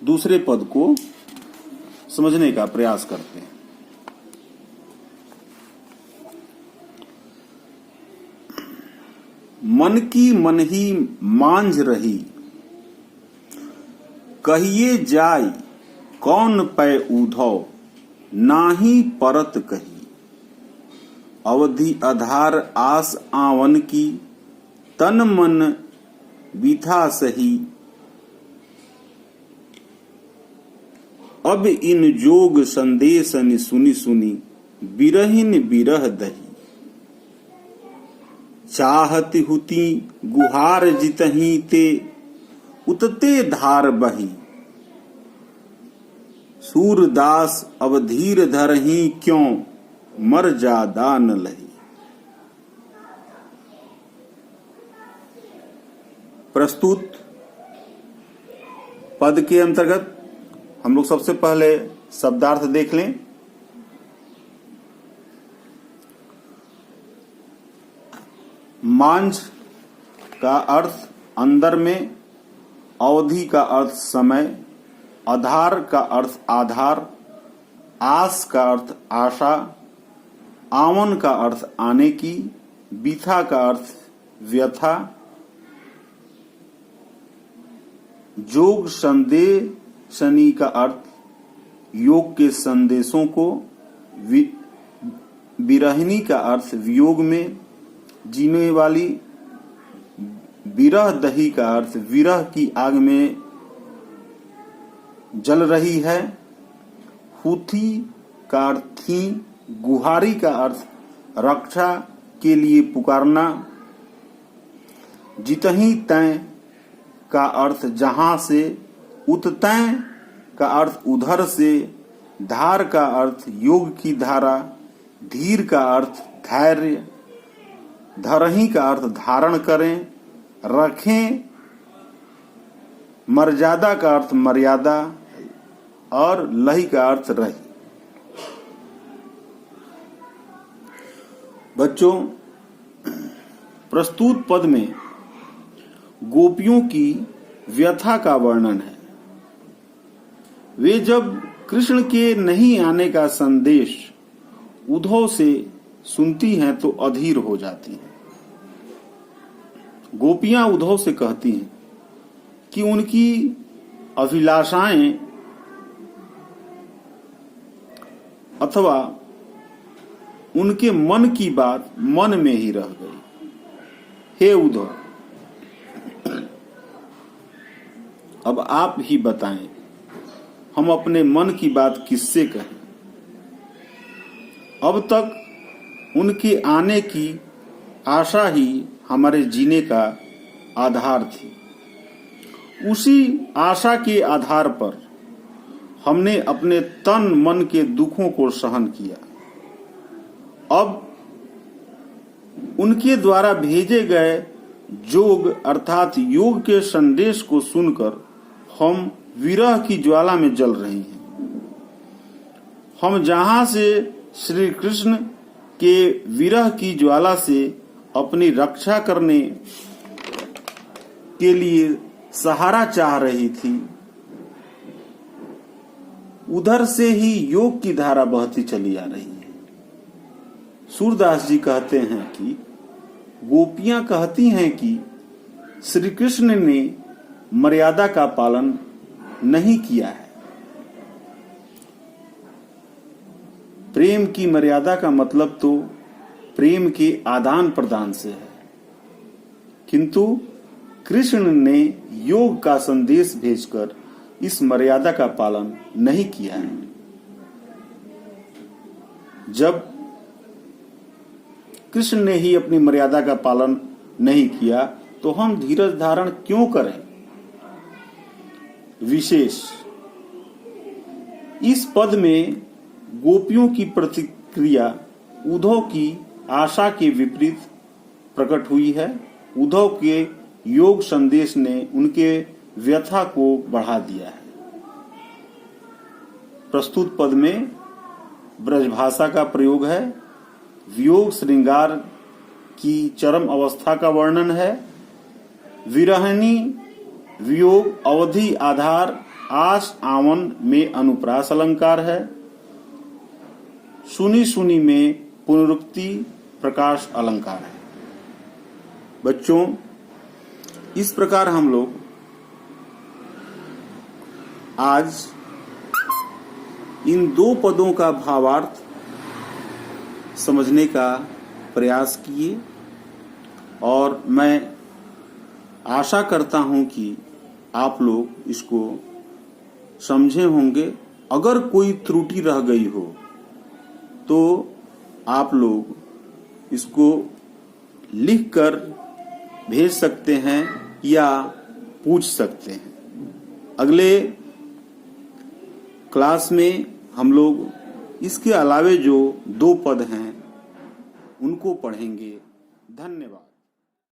दूसरे पद को समझने का प्रयास करते हैं। मन की मन ही मांझ रही, कहिए जाय कौन पै उधौ, नाही परत कही। अवधि आधार आस आवन की, तन मन बीथा सही। अब इन जोग संदेशन सुनी सुनी, बिरहिन बिरह दही। चाहत हुती गुहार जितही ते, उतते धार बही। सूरदास अब धीर धरही क्यों, मर जादा न लही। प्रस्तुत पद के अंतर्गत हम लोग सबसे पहले शब्दार्थ देख लें। मांझ का अर्थ अंदर में, अवधि का अर्थ समय, आधार का अर्थ आधार, आस का अर्थ आशा, आवन का अर्थ आने की, बीथा का अर्थ व्यथा, जोग संदेशनी का अर्थ योग के संदेशों को, विरहिनी का अर्थ वियोग में जीने वाली, विरह दही का अर्थ विरह की आग में जल रही है, हुथी का अर्थ थी, गुहारी का अर्थ रक्षा के लिए पुकारना, जितही तय का अर्थ जहां से, उततय का अर्थ उधर से, धार का अर्थ योग की धारा, धीर का अर्थ धैर्य, धरही का अर्थ धारण करें, रखें, मर्यादा का अर्थ मर्यादा और लही का अर्थ रही। बच्चों, प्रस्तुत पद में गोपियों की व्यथा का वर्णन है। वे जब कृष्ण के नहीं आने का संदेश उद्धव से सुनती हैं तो अधीर हो जाती हैं। गोपियां उद्धव से कहती हैं कि उनकी अभिलाषाएं अथवा उनके मन की बात मन में ही रह गई। हे उद्धव, अब आप ही बताएं, हम अपने मन की बात किससे कहें। अब तक उनके आने की आशा ही हमारे जीने का आधार थी। उसी आशा के आधार पर हमने अपने तन मन के दुखों को सहन किया। अब उनके द्वारा भेजे गए जोग अर्थात योग के संदेश को सुनकर हम विरह की ज्वाला में जल रहे हैं। हम जहां से श्री कृष्ण के विरह की ज्वाला से अपनी रक्षा करने के लिए सहारा चाह रही थी, उधर से ही योग की धारा बहती चली आ रही है। सूरदास जी कहते हैं कि गोपियां कहती हैं कि श्री कृष्ण ने मर्यादा का पालन नहीं किया है। प्रेम की मर्यादा का मतलब तो प्रेम के आदान प्रदान से है, किंतु कृष्ण ने योग का संदेश भेजकर इस मर्यादा का पालन नहीं किया है। जब कृष्ण ने ही अपनी मर्यादा का पालन नहीं किया तो हम धीरज धारण क्यों करें। विशेष इस पद में गोपियों की प्रतिक्रिया उद्धव की आशा के विपरीत प्रकट हुई है। उद्धव के योग संदेश ने उनके व्यथा को बढ़ा दिया है। प्रस्तुत पद में ब्रजभाषा का प्रयोग है। वियोग श्रृंगार की चरम अवस्था का वर्णन है। विरहिणी वियोग अवधि आधार आस आवन में अनुप्रास अलंकार है। सुनी सुनी में पुनरुक्ति प्रकाश अलंकार है। बच्चों, इस प्रकार हम लोग आज इन दो पदों का भावार्थ समझने का प्रयास किए और मैं आशा करता हूं कि आप लोग इसको समझे होंगे। अगर कोई त्रुटि रह गई हो तो आप लोग इसको लिखकर भेज सकते हैं या पूछ सकते हैं। अगले क्लास में हम लोग इसके अलावे जो दो पद हैं उनको पढ़ेंगे। धन्यवाद।